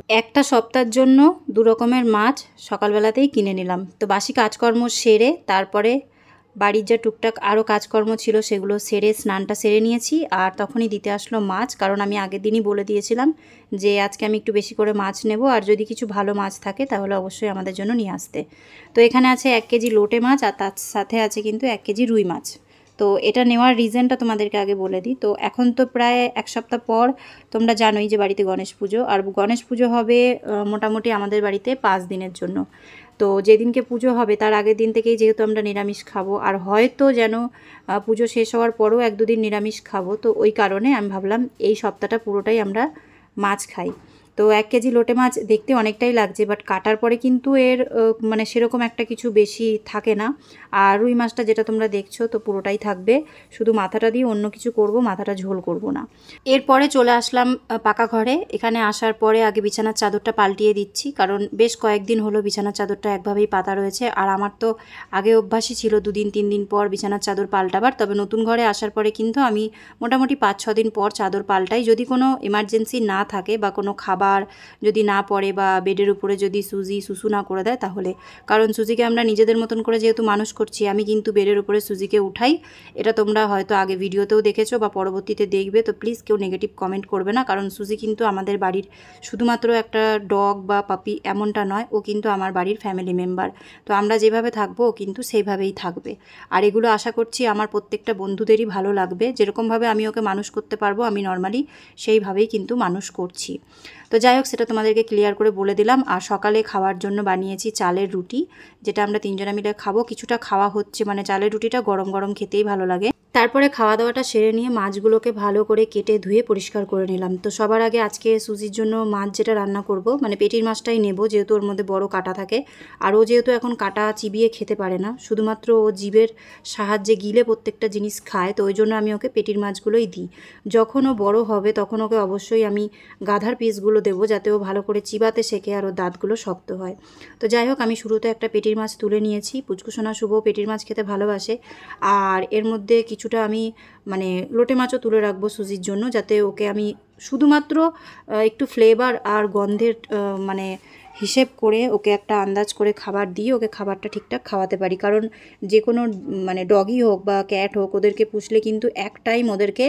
একটা সপ্তাহের জন্য ২ রকমের মাছ সকালবেলাতেই কিনে নিলাম। তো বাসি কাজকর্ম সেরে তারপরে বাড়ির যা টুকটাক আরও কাজকর্ম ছিল সেগুলো সেরে স্নানটা সেরে নিয়েছি। আর তখনই দিতে আসলো মাছ, কারণ আমি আগের দিনই বলে দিয়েছিলাম যে আজকে আমি একটু বেশি করে মাছ নেব, আর যদি কিছু ভালো মাছ থাকে তাহলে অবশ্যই আমাদের জন্য নিয়ে আসতে। তো এখানে আছে ১ কেজি লোটে মাছ, আর তার সাথে আছে কিন্তু ১ কেজি রুই মাছ। তো এটা নেওয়ার রিজনটা তোমাদেরকে আগে বলে দিই। তো এখন তো প্রায় ১ সপ্তাহ পর তোমরা জানোই যে বাড়িতে গণেশ পুজো, আর গণেশ পুজো হবে মোটামুটি আমাদের বাড়িতে ৫ দিনের জন্য। তো যেদিনকে পুজো হবে তার আগের দিন থেকেই যেহেতু আমরা নিরামিষ খাবো, আর হয়তো যেন পুজো শেষ হওয়ার পরেও ১-২ দিন নিরামিষ খাবো, তো ওই কারণে আমি ভাবলাম এই সপ্তাহটা পুরোটাই আমরা মাছ খাই। তো ১ কেজি লোটে মাছ দেখতে অনেকটাই লাগছে, বাট কাটার পরে কিন্তু এর মানে সেরকম একটা কিছু বেশি থাকে না। আর রুই মাছটা যেটা তোমরা দেখছো তো পুরোটাই থাকবে, শুধু মাথাটা দিয়ে অন্য কিছু করব, মাথাটা ঝোল করব না। এরপরে চলে আসলাম পাকা ঘরে। এখানে আসার পরে আগে বিছানার চাদরটা পাল্টিয়ে দিচ্ছি, কারণ বেশ কয়েকদিন হলো বিছানার চাদরটা একভাবেই পাতা রয়েছে। আর আমার তো আগে অভ্যাসই ছিল ২ দিন ৩ দিন পর বিছানার চাদর পাল্টাবার, তবে নতুন ঘরে আসার পরে কিন্তু আমি মোটামুটি ৫-৬ দিন পর চাদর পাল্টাই, যদি কোনো এমার্জেন্সি না থাকে বা কোনো খাবার যদি না পড়ে বা বেডের উপরে যদি সুজি সুসু না করে দেয় তাহলে। কারণ সুজিকে আমরা নিজেদের মতন করে যেহেতু মানুষ করছি, আমি কিন্তু বেডের উপরে সুজিকে উঠাই। এটা তোমরা হয়তো আগে ভিডিওতেও দেখেছো বা পরবর্তীতে দেখবে, তো প্লিজ কেউ নেগেটিভ কমেন্ট করবে না, কারণ সুজি কিন্তু আমাদের বাড়ির শুধুমাত্র একটা ডগ বা পাপি এমনটা নয়, ও কিন্তু আমার বাড়ির ফ্যামিলি মেম্বার। তো আমরা যেভাবে থাকবো ও কিন্তু সেইভাবেই থাকবে। আর এগুলো আশা করছি আমার প্রত্যেকটা বন্ধুদেরই ভালো লাগবে। যেরকমভাবে আমি ওকে মানুষ করতে পারবো আমি নর্মালি সেইভাবেই কিন্তু মানুষ করছি। তো যাই হোক, সেটা তোমাদেরকে ক্লিয়ার করে বলে দিলাম। আর সকালে খাওয়ার জন্য বানিয়েছি চালের রুটি, যেটা আমরা ৩ জনে মিলে খাবো। কিছুটা খাওয়া হচ্ছে, মানে চালের রুটিটা গরম গরম খেতেই ভালো লাগে। তারপরে খাওয়া দাওয়াটা সেরে নিয়ে মাছগুলোকে ভালো করে কেটে ধুয়ে পরিষ্কার করে নিলাম। তো সবার আগে আজকে সুজির জন্য মাছ যেটা রান্না করব, মানে পেটির মাছটাই নেব, যেহেতু ওর মধ্যে বড় কাঁটা থাকে। আর ও যেহেতু এখন কাঁটা চিবিয়ে খেতে পারে না, শুধুমাত্র ও জিভের সাহায্যে গিলে প্রত্যেকটা জিনিস খায়, তো ওই জন্য আমি ওকে পেটির মাছগুলোই দিই। যখন ও বড় হবে তখন ওকে অবশ্যই আমি গাধার পিসগুলো দেবো, যাতে ও ভালো করে চিবাতে শেখে আর ওর দাঁতগুলো শক্ত হয়। তো যাই হোক, আমি শুরুতে একটা পেটির মাছ তুলে নিয়েছি। পুচকুসোনা শুভ পেটির মাছ খেতে ভালোবাসে। আর এর মধ্যে কিছুটা আমি মানে লোটে মাছও তুলে রাখবো সুজির জন্য, যাতে ওকে আমি শুধুমাত্র একটু ফ্লেভার আর গন্ধের মানে হিসেব করে ওকে একটা আন্দাজ করে খাবার দিয়ে ওকে খাবারটা ঠিকঠাক খাওয়াতে পারি। কারণ যে কোনো মানে ডগই হোক বা ক্যাট হোক, ওদেরকে পুষলে কিন্তু এক টাইম ওদেরকে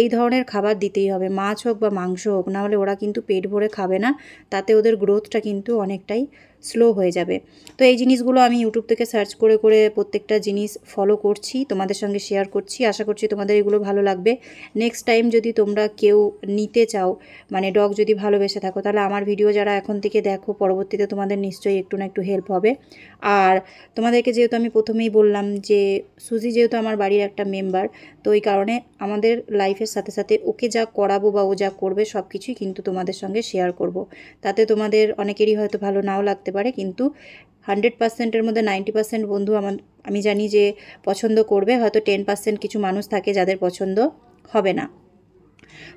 এই ধরনের খাবার দিতেই হবে, মাছ হোক বা মাংস হোক, নাহলে ওরা কিন্তু পেট ভরে খাবে না। তাতে ওদের গ্রোথটা কিন্তু অনেকটাই স্লো হয়ে যাবে। তো এই জিনিসগুলো আমি ইউটিউব থেকে সার্চ করে করে প্রত্যেকটা জিনিস ফলো করছি, তোমাদের সঙ্গে শেয়ার করছি। আশা করছি তোমাদের এগুলো ভালো লাগবে। নেক্সট টাইম যদি তোমরা কেউ নিতে চাও, মানে ডগ যদি ভালোবেসে থাকো, তাহলে আমার ভিডিও যারা এখন থেকে দেখো, পরবর্তীতে তোমাদের নিশ্চয়ই একটু না একটু হেল্প হবে। আর তোমাদেরকে যেহেতু আমি প্রথমেই বললাম যে সুজি যেহেতু আমার বাড়ির একটা মেম্বার, তো এই কারণে আমাদের লাইফের সাথে সাথে ওকে যা করাবো বা ও যা করবে সব কিছুই কিন্তু তোমাদের সঙ্গে শেয়ার করব। তাতে তোমাদের অনেকেরই হয়তো ভালো নাও লাগতে পারে, কিন্তু 100%-এর মধ্যে 90% বন্ধু আমি জানি যে পছন্দ করবে। হয়তো 10% কিছু মানুষ থাকে যাদের পছন্দ হবে না।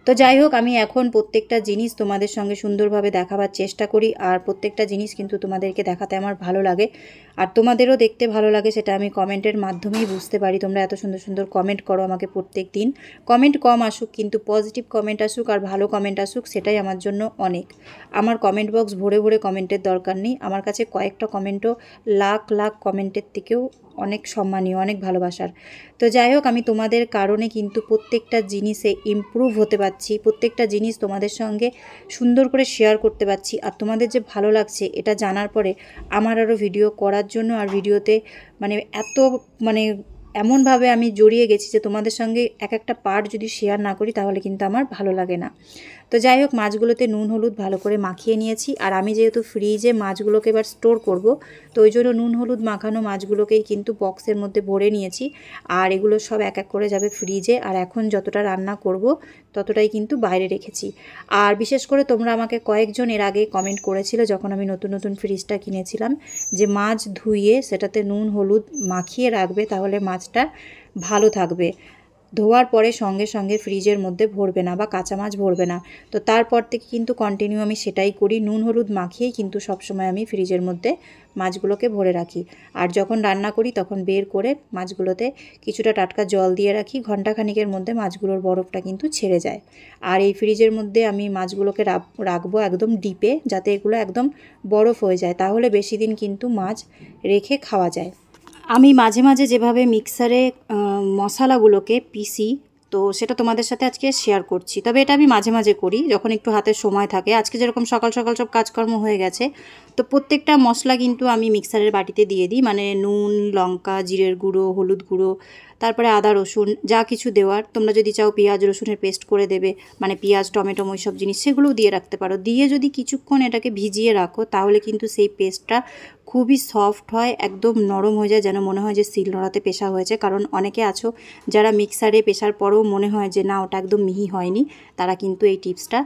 তো যাই হোক, আমি এখন প্রত্যেকটা জিনিস তোমাদের সঙ্গে সুন্দরভাবে দেখাবার চেষ্টা করি, আর প্রত্যেকটা জিনিস কিন্তু তোমাদেরকে দেখাতে আমার ভালো লাগে, আর তোমাদেরও দেখতে ভালো লাগে, সেটা আমি কমেন্টের মাধ্যমেই বুঝতে পারি। তোমরা এত সুন্দর সুন্দর কমেন্ট করো আমাকে প্রত্যেক দিন। কমেন্ট কম আসুক, কিন্তু পজিটিভ কমেন্ট আসুক আর ভালো কমেন্ট আসুক, সেটাই আমার জন্য অনেক। আমার কমেন্ট বক্স ভরে ভরে কমেন্টের দরকার নেই। আমার কাছে কয়েকটা কমেন্টও লাখ লাখ কমেন্টের থেকেও অনেক সম্মানীয়, অনেক ভালোবাসার। তো যাই হোক, আমি তোমাদের কারণে কিন্তু প্রত্যেকটা জিনিসে ইমপ্রুভ হতে পারছি, প্রত্যেকটা জিনিস তোমাদের সঙ্গে সুন্দর করে শেয়ার করতে পারছি। আর তোমাদের যে ভালো লাগছে এটা জানার পরে আমার আরও ভিডিও করার জন্য, আর ভিডিওতে মানে এত মানে এমনভাবে আমি জড়িয়ে গেছি যে তোমাদের সঙ্গে এক একটা পার্ট যদি শেয়ার না করি তাহলে কিন্তু আমার ভালো লাগে না। তো যাই হোক, মাছগুলোতে নুন হলুদ ভালো করে মাখিয়ে নিয়েছি। আর আমি যেহেতু ফ্রিজে মাছগুলোকে এবার স্টোর করব, তো ওই জন্য নুন হলুদ মাখানো মাছগুলোকেই কিন্তু বক্সের মধ্যে ভরে নিয়েছি। আর এগুলো সব এক এক করে যাবে ফ্রিজে। আর এখন যতটা রান্না করব ততটাই কিন্তু বাইরে রেখেছি। আর বিশেষ করে তোমরা আমাকে কয়েকজন এর আগে কমেন্ট করেছিল, যখন আমি নতুন নতুন ফ্রিজটা কিনেছিলাম, যে মাছ ধুয়ে সেটাতে নুন হলুদ মাখিয়ে রাখবে, তাহলে মাছটা ভালো থাকবে। ধোয়ার পরে সঙ্গে সঙ্গে ফ্রিজের মধ্যে ভরবে না বা কাঁচা মাছ ভরবে না। তো তারপর থেকে কিন্তু কন্টিনিউ আমি সেটাই করি, নুন হলুদ মাখিয়েই কিন্তু সবসময় আমি ফ্রিজের মধ্যে মাছগুলোকে ভরে রাখি। আর যখন রান্না করি তখন বের করে মাছগুলোতে কিছুটা টাটকা জল দিয়ে রাখি, ঘণ্টাখানিকের মধ্যে মাছগুলোর বরফটা কিন্তু ছেড়ে যায়। আর এই ফ্রিজের মধ্যে আমি মাছগুলোকে রাখবো একদম ডিপে, যাতে এগুলো একদম বরফ হয়ে যায়, তাহলে বেশি দিন কিন্তু মাছ রেখে খাওয়া যায়। আমি মাঝে মাঝে যেভাবে মিক্সারে মশলাগুলোকে পিসি, তো সেটা তোমাদের সাথে আজকে শেয়ার করছি। তবে এটা আমি মাঝে মাঝে করি যখন একটু হাতে সময় থাকে। আজকে যেরকম সকাল সকাল সব কাজকর্ম হয়ে গেছে, তো প্রত্যেকটা মশলা কিন্তু আমি মিক্সারের বাটিতে দিয়ে দিই, মানে নুন, লঙ্কা, জিরের গুঁড়ো, হলুদ গুঁড়ো, তারপরে আদা রসুন যা কিছু দেওয়ার, তোমরা যদি চাও পেঁয়াজ রসুনের পেস্ট করে দেবে, মানে পেঁয়াজ টমেটো ওই সব জিনিস সেগুলোও দিয়ে রাখতে পারো। দিয়ে যদি কিছুক্ষণ এটাকে ভিজিয়ে রাখো তাহলে কিন্তু সেই পেস্টটা খুবই সফট হয়, একদম নরম হয়ে যায়, যেন মনে হয় যে শিলনোড়াতে পেশা হয়েছে। কারণ অনেকে আছো যারা মিক্সারে পেশার পরেও মনে হয় যে না ওটা একদম মিহি হয়নি, তারা কিন্তু এই টিপসটা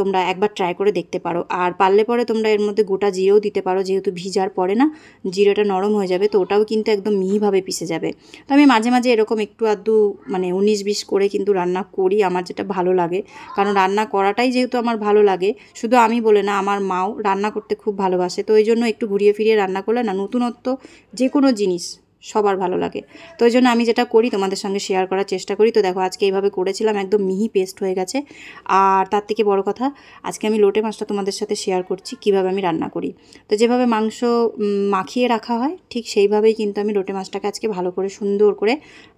তোমরা একবার ট্রাই করে দেখতে পারো। আর পারলে পরে তোমরা এর মধ্যে গোটা জিরেও দিতে পারো, যেহেতু ভিজার পরে না জিরেটা নরম হয়ে যাবে, তো ওটাও কিন্তু একদম মিহিভাবে পিষে যাবে। তো আমি মাঝে মাঝে এরকম একটু আধটু মানে 19-20 করে কিন্তু রান্না করি, আমার যেটা ভালো লাগে। কারণ রান্না করাটাই যেহেতু আমার ভালো লাগে, শুধু আমি বলে না, আমার মাও রান্না করতে খুব ভালোবাসে। তো ওই জন্য একটু ঘুরিয়ে ফিরিয়ে রান্না করলে না নতুনত্ব যে কোনো জিনিস সবার ভালো লাগে। তো ওই জন্য আমি যেটা করি তোমাদের সঙ্গে শেয়ার করার চেষ্টা করি। তো দেখো আজকে এইভাবে করেছিলাম, একদম মিহি পেস্ট হয়ে গেছে। আর তার থেকে বড় কথা, আজকে আমি লোটে মাছটা তোমাদের সাথে শেয়ার করছি কিভাবে আমি রান্না করি। তো যেভাবে মাংস মাখিয়ে রাখা হয় ঠিক সেইভাবেই কিন্তু আমি লোটে মাছটাকে আজকে ভালো করে সুন্দর করে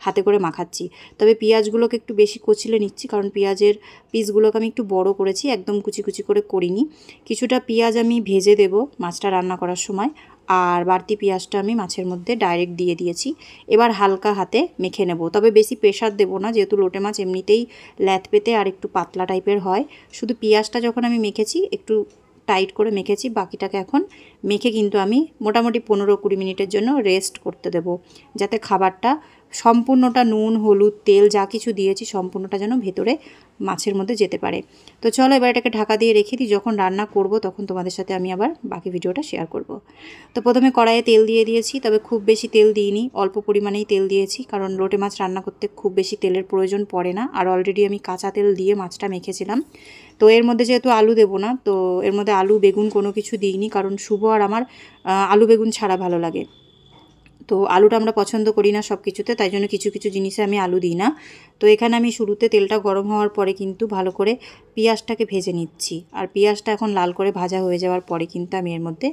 হাতে করে মাখাচ্ছি। তবে পেঁয়াজগুলোকে একটু বেশি কচলে নিচ্ছি, কারণ পেঁয়াজের পিসগুলোকে আমি একটু বড় করেছি, একদম কুচি কুচি করে করিনি। কিছুটা পেঁয়াজ আমি ভেজে দেব মাছটা রান্না করার সময়, আর বাড়তি পেঁয়াজটা আমি মাছের মধ্যে ডাইরেক্ট দিয়ে দিয়েছি। এবার হালকা হাতে মেখে নেব, তবে বেশি প্রেশার দেবো না, যেহেতু লোটে মাছ এমনিতেই ল্যাথ পেতে আর একটু পাতলা টাইপের হয়। শুধু পেঁয়াজটা যখন আমি মেখেছি একটু টাইট করে মেখেছি, বাকিটাকে এখন মেখে কিন্তু আমি মোটামুটি 15-20 মিনিটের জন্য রেস্ট করতে দেব, যাতে খাবারটা সম্পূর্ণটা নুন হলুদ তেল যা কিছু দিয়েছি সম্পূর্ণটা যেন ভেতরে মাছের মধ্যে যেতে পারে। তো চলো এবার এটাকে ঢাকা দিয়ে রেখে দিই, যখন রান্না করব তখন তোমাদের সাথে আমি আবার বাকি ভিডিওটা শেয়ার করব। তো প্রথমে কড়াইয়ে তেল দিয়ে দিয়েছি, তবে খুব বেশি তেল দিইনি, অল্প পরিমাণেই তেল দিয়েছি, কারণ লোটে মাছ রান্না করতে খুব বেশি তেলের প্রয়োজন পড়ে না। আর অলরেডি আমি কাঁচা তেল দিয়ে মাছটা মেখেছিলাম। তো এর মধ্যে যেহেতু আলু দেবো না, তো এর মধ্যে আলু বেগুন কোনো কিছু দিইনি, কারণ শুভ আর আমার আলু বেগুন ছাড়া ভালো লাগে। তো আলুটা আমরা পছন্দ করি না সব কিছুতে, তাই জন্য কিছু কিছু জিনিসে আমি আলু দিই না। তো এখানে আমি শুরুতে তেলটা গরম হওয়ার পরে কিন্তু ভালো করে পেঁয়াজটাকে ভেজে নিচ্ছি। আর পেঁয়াজটা এখন লাল করে ভাজা হয়ে যাওয়ার পরে কিন্তু আমি এর মধ্যে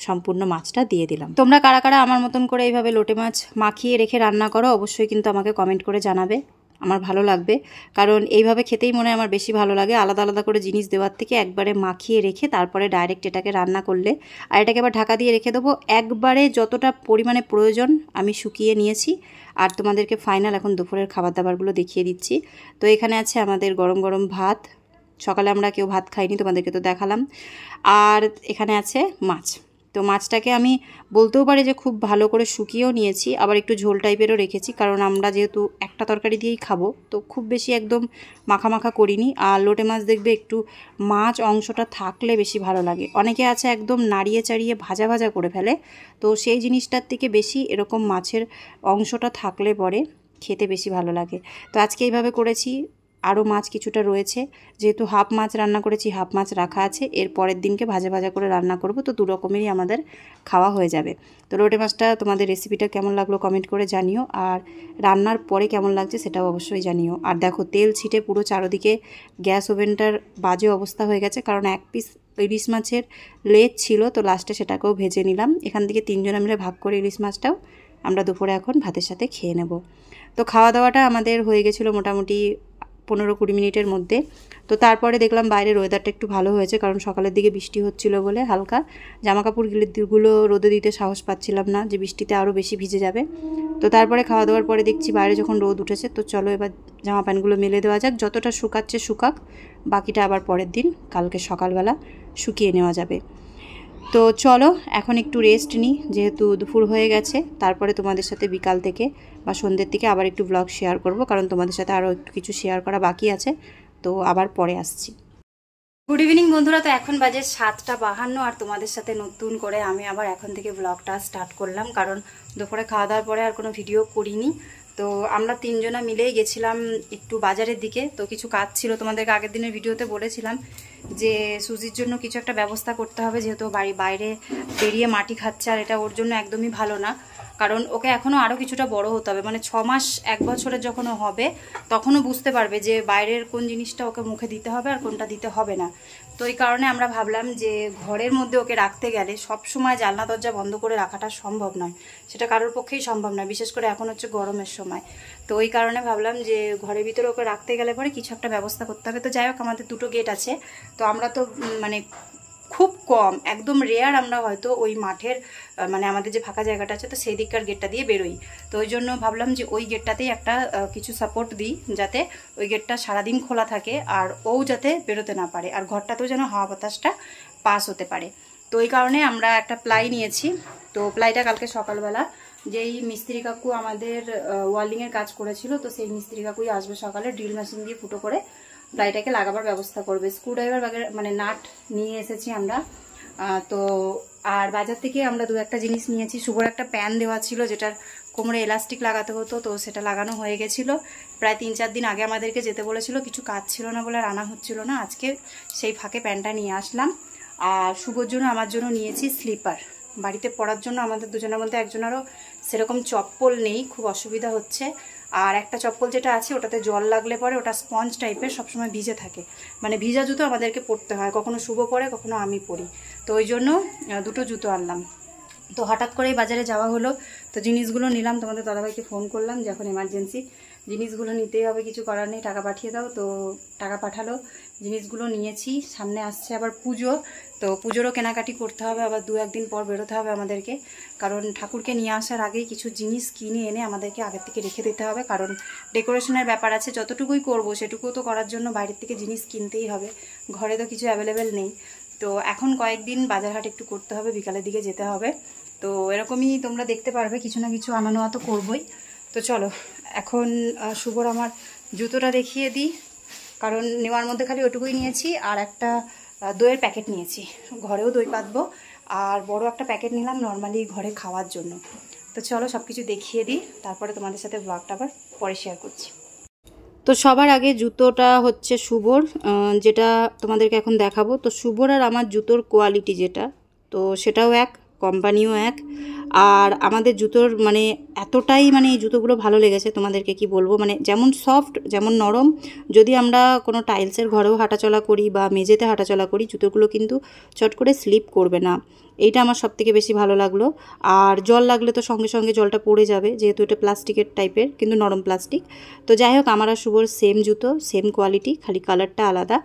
সম্পূর্ণ মাছটা দিয়ে দিলাম। তোমরা কারা কারা আমার মতন করে এইভাবে লোটে মাছ মাখিয়ে রেখে রান্না করো অবশ্যই কিন্তু আমাকে কমেন্ট করে জানাবে, আমার ভালো লাগবে। কারণ এইভাবে খেতেই মনে হয় আমার বেশি ভালো লাগে, আলাদা আলাদা করে জিনিস দেওয়ার থেকে একবারে মাখিয়ে রেখে তারপরে ডাইরেক্ট এটাকে রান্না করলে। আর এটাকে আবার ঢাকা দিয়ে রেখে দেবো, একবারে যতটা পরিমাণে প্রয়োজন আমি শুকিয়ে নিয়েছি। আর তোমাদেরকে ফাইনাল এখন দুপুরের খাবার দাবারগুলো দেখিয়ে দিচ্ছি। তো এখানে আছে আমাদের গরম গরম ভাত, সকালে আমরা কেউ ভাত খাইনি, তোমাদেরকে তো দেখালাম। আর এখানে আছে মাছ। তো মাছটাকে আমি বলতেও পারি যে খুব ভালো করে শুকিয়েও নিয়েছি, আবার একটু ঝোল টাইপেরও রেখেছি, কারণ আমরা যেহেতু একটা তরকারি দিয়েই খাবো, তো খুব বেশি একদম মাখা মাখা করিনি। আর লোটে মাছ দেখবে একটু মাছ অংশটা থাকলে বেশি ভালো লাগে, অনেকে আছে একদম নাড়িয়ে চাড়িয়ে ভাজা ভাজা করে ফেলে, তো সেই জিনিসটার থেকে বেশি এরকম মাছের অংশটা থাকলে পরে খেতে বেশি ভালো লাগে। তো আজকে এইভাবে করেছি। আরও মাছ কিছুটা রয়েছে, যেহেতু হাফ মাছ রান্না করেছি হাফ মাছ রাখা আছে, এর পরের দিনকে ভাজা ভাজা করে রান্না করব, তো 2 রকমেরই আমাদের খাওয়া হয়ে যাবে। তো লোটে মাছটা তোমাদের রেসিপিটা কেমন লাগলো কমেন্ট করে জানিও, আর রান্নার পরে কেমন লাগছে সেটাও অবশ্যই জানিও। আর দেখো তেল ছিটে পুরো চারদিকে গ্যাস ওভেনটার বাজে অবস্থা হয়ে গেছে, কারণ 1 পিস ইলিশ মাছের লেজ ছিল, তো লাস্টে সেটাকেও ভেজে নিলাম। এখান থেকে 3 জনে মিলে ভাগ করে ইলিশ মাছটাও আমরা দুপুরে এখন ভাতের সাথে খেয়ে নেব। তো খাওয়া দাওয়াটা আমাদের হয়ে গেছিলো মোটামুটি 15-20 মিনিটের মধ্যে। তো তারপরে দেখলাম বাইরের ওয়েদারটা একটু ভালো হয়েছে, কারণ সকালের দিকে বৃষ্টি হচ্ছিল বলে হালকা জামাকাপড়গুলো রোদে দিতে সাহস পাচ্ছিলাম না, যে বৃষ্টিতে আরও বেশি ভিজে যাবে। তো তারপরে খাওয়া দাওয়ার পরে দেখছি বাইরে যখন রোদ উঠেছে, তো চলো এবার জামা প্যান্টগুলো মেলে দেওয়া যাক, যতটা শুকাচ্ছে শুকাক, বাকিটা আবার পরের দিন কালকে সকালবেলা শুকিয়ে নেওয়া যাবে। তো চলো এখন একটু রেস্ট নিই, যেহেতু দুপুর হয়ে গেছে। তারপরে তোমাদের সাথে বিকাল থেকে বা সন্ধ্যের দিকে আবার একটু ব্লগ শেয়ার করব, কারণ তোমাদের সাথে আরও একটু কিছু শেয়ার করা বাকি আছে, তো আবার পরে আসছি। গুড ইভিনিং বন্ধুরা, তো এখন বাজে 7:52, আর তোমাদের সাথে নতুন করে আমি আবার এখন থেকে ব্লগটা স্টার্ট করলাম, কারণ দুপুরে খাওয়া দাওয়ার পরে আর কোনো ভিডিও করিনি। তো আমরা তিনজনা মিলেই গেছিলাম একটু বাজারের দিকে। তো কিছু কাজ ছিল, তোমাদেরকে আগের দিনের ভিডিওতে বলেছিলাম যে সুজির জন্য কিছু একটা ব্যবস্থা করতে হবে, যেহেতু বাইরে বেরিয়ে মাটি খাচ্ছে, আর এটা ওর জন্য একদমই ভালো না। কারণ ওকে এখনও আরও কিছুটা বড় হতে হবে, মানে 6 মাস 1 বছরের যখন ও হবে তখনও বুঝতে পারবে যে বাইরের কোন জিনিসটা ওকে মুখে দিতে হবে আর কোনটা দিতে হবে না। তো এই কারণে আমরা ভাবলাম যে ঘরের মধ্যে ওকে রাখতে গেলে সব সময় জানলা দরজা বন্ধ করে রাখাটা সম্ভব নয়, সেটা কারোর পক্ষেই সম্ভব নয়, বিশেষ করে এখন হচ্ছে গরমের সময়। তো ওই কারণে ভাবলাম যে ঘরের ভিতরে ওকে রাখতে গেলে পরে কিছু একটা ব্যবস্থা করতে হবে। তো যাই হোক, আমাদের 2টো গেট আছে। তো আমরা তো মানে খুব কম, একদম রেয়ার আমরা হয়তো ওই মাঠের মানে আমাদের যে ফাঁকা জায়গাটা আছে তো সেই দিককার গেটটা দিয়ে বেরোই। তো ওই জন্য ভাবলাম যে ওই গেটটাতেই একটা কিছু সাপোর্ট দিই, যাতে ওই গেটটা সারাদিন খোলা থাকে আর ও যাতে বেরোতে না পারে, আর ঘরটাতেও যেন হাওয়া বাতাসটা পাস হতে পারে। তো ওই কারণে আমরা একটা প্লাই নিয়েছি। তো প্লাইটা কালকে সকালবেলা যেই মিস্ত্রি কাকু আমাদের ওয়ার্লিংয়ের কাজ করেছিল, তো সেই মিস্ত্রি কাকুই আসবে সকালে, ড্রিল মেশিন দিয়ে ফুটো করে প্লাইটাকে লাগাবার ব্যবস্থা করবে। স্ক্রুড্রাইভার মানে নাট নিয়ে এসেছি আমরা। তো আর বাজার থেকে আমরা 2-1টা জিনিস নিয়েছি। শুভর একটা প্যান দেওয়া ছিল, যেটার কোমরে এলাস্টিক লাগাতে হতো, তো সেটা লাগানো হয়ে গেছিলো। প্রায় 3-4 দিন আগে আমাদেরকে যেতে বলেছিল, কিছু কাজ ছিল না বলে রান্না হচ্ছিল না। আজকে সেই ফাঁকে প্যানটা নিয়ে আসলাম। আর শুভর জন্য আমার জন্য নিয়েছি স্লিপার, বাড়িতে পরার জন্য। আমাদের দুজনের মধ্যে একজনেরও সেরকম চপ্পল নেই, খুব অসুবিধা হচ্ছে। আর একটা চপ্পল যেটা আছে ওটাতে জল লাগলে পরে ওটা স্পঞ্জ টাইপের, সবসময় ভিজে থাকে, মানে ভিজা জুতো আমাদেরকে পরতে হয়, কখনো শুভ পরে কখনো আমি পরি। তো ওই জন্য 2টো জুতো আনলাম। তো হঠাৎ করেই বাজারে যাওয়া হলো, তো জিনিসগুলো নিলাম। তোমাদের দাদাভাইকে ফোন করলাম যে এখন এমার্জেন্সি জিনিসগুলো নিতেই হবে, কিছু করার নেই, টাকা পাঠিয়ে দাও। তো টাকা পাঠালো, জিনিসগুলো নিয়েছি। সামনে আসছে আবার পুজো, তো পুজোরও কেনাকাটি করতে হবে, আবার 2-1 দিন পর বেরোতে হবে আমাদেরকে। কারণ ঠাকুরকে নিয়ে আসার আগেই কিছু জিনিস কিনে এনে আমাদেরকে আগের থেকে রেখে দিতে হবে, কারণ ডেকোরেশনের ব্যাপার আছে। যতটুকুই করব সেটুকুও তো করার জন্য বাইরের থেকে জিনিস কিনতেই হবে, ঘরে তো কিছু অ্যাভেলেবেল নেই। তো এখন কয়েকদিন বাজারহাট একটু করতে হবে, বিকালের দিকে যেতে হবে। তো এরকমই তোমরা দেখতে পারবে, কিছু না কিছু আনা নেওয়া তো করবই। তো চলো এখন শুভর আমার জুতোটা দেখিয়ে দিই, কারণ নেওয়ার মধ্যে খালি ওটুকুই নিয়েছি। আর একটা দইয়ের প্যাকেট নিয়েছি, ঘরেও দই পাতবো। আর বড় একটা প্যাকেট নিলাম নর্মালি ঘরে খাওয়ার জন্য। তো চলো সব কিছু দেখিয়ে দিই, তারপরে তোমাদের সাথে ব্লগটা আবার পরে শেয়ার করছি। তো সবার আগে জুতোটা হচ্ছে শুভর, যেটা তোমাদেরকে এখন দেখাবো। তো শুভর আর আমার জুতোর কোয়ালিটি যেটা, তো সেটাও এক, কোম্পানিও এক। আর আমাদের জুতোর মানে এতটাই মানে এই জুতোগুলো ভালো লেগেছে, তোমাদেরকে কি বলবো, মানে যেমন সফট যেমন নরম। যদি আমরা কোনো টাইলসের ঘরেও হাঁটাচলা করি বা মেঝেতে হাঁটাচলা করি, জুতোগুলো কিন্তু চট করে স্লিপ করবে না। এইটা আমার সবথেকে বেশি ভালো লাগলো। আর জল লাগলে তো সঙ্গে সঙ্গে জলটা পড়ে যাবে, যেহেতু এটা প্লাস্টিকের টাইপের, কিন্তু নরম প্লাস্টিক। তো যাই হোক, আমার আর শুভর সেম জুতো, সেম কোয়ালিটি, খালি কালারটা আলাদা।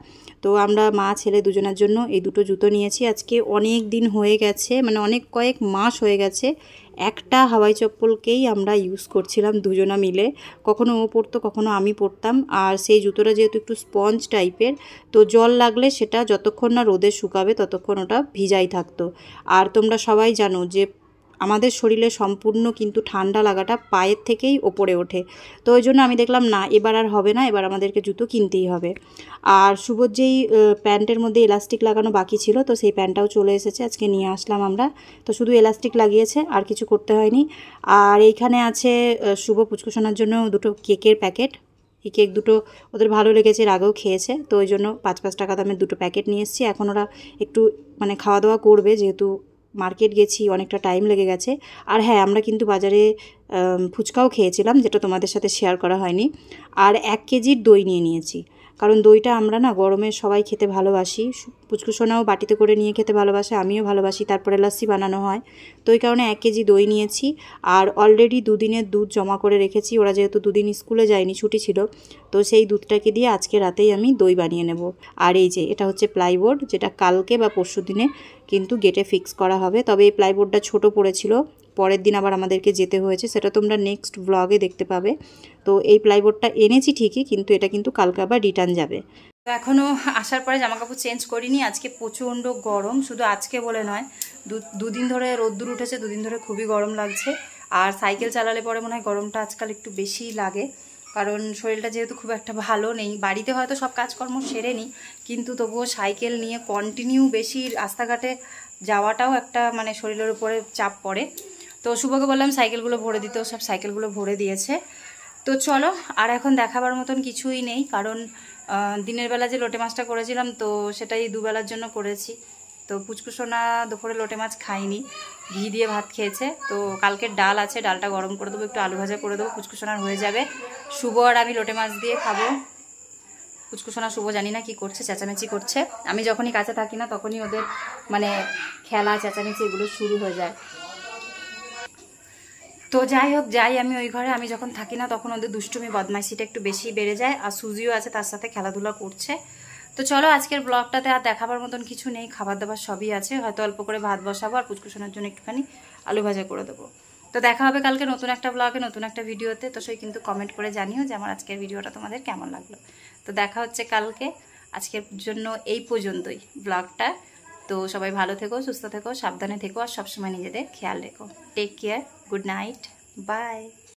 তো আমরা মা ছেলে দুজনের জন্য এই 2টো জুতো নিয়েছি। আজকে অনেক দিন হয়ে গেছে, মানে অনেক কয়েক মাস হয়ে গেছে একটা হাওয়াই চপ্পলকেই আমরা ইউজ করছিলাম দুজনা মিলে। কখনো ও পরতো, কখনো আমি পরতাম। আর সেই জুতোটা যেহেতু একটু স্পঞ্জ টাইপের, তো জল লাগলে সেটা যতক্ষণ না রোদে শুকাবে ততক্ষণ ওটা ভিজাই থাকতো। আর তোমরা সবাই জানো যে আমাদের শরীরে সম্পূর্ণ কিন্তু ঠান্ডা লাগাটা পায়ের থেকেই ওপরে ওঠে। তো ওই জন্য আমি দেখলাম না, এবার আর হবে না, এবার আমাদেরকে জুতো কিনতেই হবে। আর শুভর যেই প্যান্টের মধ্যে এলাস্টিক লাগানো বাকি ছিল, তো সেই প্যান্টটাও চলে এসেছে, আজকে নিয়ে আসলাম আমরা। তো শুধু এলাস্টিক লাগিয়েছে, আর কিছু করতে হয়নি। আর এইখানে আছে শুভ পুচকুসোনার জন্য 2টো কেকের প্যাকেট। এই কেক 2টো ওদের ভালো লেগেছে, এর আগেও খেয়েছে, তো ওই জন্য 5-5 টাকা দামের 2টো প্যাকেট নিয়ে এসেছি। এখন ওরা একটু মানে খাওয়া দাওয়া করবে, যেহেতু মার্কেট গেছি, অনেকটা টাইম লেগে গেছে। আর হ্যাঁ, আমরা কিন্তু বাজারে ফুচকাও খেয়েছিলাম, যেটা তোমাদের সাথে শেয়ার করা হয়নি। আর 1 কেজির দই নিয়ে নিয়েছি, কারণ দইটা আমরা না গরমে সবাই খেতে ভালোবাসি। পুচকুসোনাও বাটিতে করে নিয়ে খেতে ভালোবাসে, আমিও ভালোবাসি, তারপরে লাস্সি বানানো হয়। তো ওই কারণে 1 কেজি দই নিয়েছি। আর অলরেডি 2 দিনের দুধ জমা করে রেখেছি, ওরা যেহেতু 2 দিন স্কুলে যায়নি, ছুটি ছিল, তো সেই দুধটাকে দিয়ে আজকে রাতেই আমি দই বানিয়ে নেব। আর এই যে এটা হচ্ছে প্লাইবোর্ড, যেটা কালকে বা পরশু দিনে কিন্তু গেটে ফিক্স করা হবে। তবে এই প্লাইবোর্ডটা ছোট পড়েছিল, পরের দিন আবার আমাদেরকে যেতে হয়েছে, সেটা তোমরা নেক্সট ব্লগে দেখতে পাবে। তো এই প্লাইবোর্ডটা এনেছি ঠিকই, কিন্তু এটা কিন্তু কালকে আবার রিটার্ন যাবে। তো এখনও আসার পরে জামাকাপড় চেঞ্জ করিনি। আজকে প্রচণ্ড গরম, শুধু আজকে বলে নয়, দুদিন ধরে রোদ্দুর উঠেছে, 2 দিন ধরে খুবই গরম লাগছে। আর সাইকেল চালালে পরে মনে হয় গরমটা আজকাল একটু বেশি লাগে, কারণ শরীরটা যেহেতু খুব একটা ভালো নেই। বাড়িতে হয়তো সব কাজকর্ম সেরে নিই, কিন্তু তবুও সাইকেল নিয়ে কন্টিনিউ বেশি রাস্তাঘাটে যাওয়াটাও একটা মানে শরীরের উপরে চাপ পড়ে। তো শুভকে বললাম সাইকেলগুলো ভরে দিতেও, সব সাইকেলগুলো ভরে দিয়েছে। তো চলো, আর এখন দেখাবার মতন কিছুই নেই, কারণ দিনের বেলা যে লোটে মাছটা করেছিলাম তো সেটাই দুবেলার জন্য করেছি। তো পুচকুসোনা দুপুরে লোটে মাছ খাইনি, ঘি দিয়ে ভাত খেয়েছে। তো কালকের ডাল আছে, ডালটা গরম করে দেবো, একটু আলু ভাজা করে দেবো, পুচকুসোনার হয়ে যাবে। শুভ আর আমি লোটে মাছ দিয়ে খাবো। পুচকুসোনা শুভ জানি না কি করছে, চেঁচামেচি করছে। আমি যখনই কাছে থাকি না তখনই ওদের মানে খেলা চেঁচামেচি এগুলো শুরু হয়ে যায়। তো যাই হোক, যাই আমি ওই ঘরে, আমি যখন থাকি না তখন ওদের দুষ্টুমি বদমাইশিটা একটু বেশি বেড়ে যায়। আর সুজিও আছে তার সাথে খেলাধুলা করছে। তো চলো, আজকের ব্লগটাতে আর দেখাবার মতন কিছু নেই, খাবার দাবার সবই আছে। হয়তো অল্প করে ভাত বসাবো আর পুচকুসোনার জন্য একটুখানি আলু ভাজা করে দেবো। তো দেখা হবে কালকে নতুন একটা ব্লগে, নতুন একটা ভিডিওতে। তো সেই কিন্তু কমেন্ট করে জানিও যে আমার আজকের ভিডিওটা তোমাদের কেমন লাগলো। তো দেখা হচ্ছে কালকে। আজকের জন্য এই পর্যন্তই ব্লগটা। তো সবাই ভালো থেকো, সুস্থ থেকো, সাবধানে থেকো, আর সবসময় নিজেদের খেয়াল রেখো। Take care, good night, by.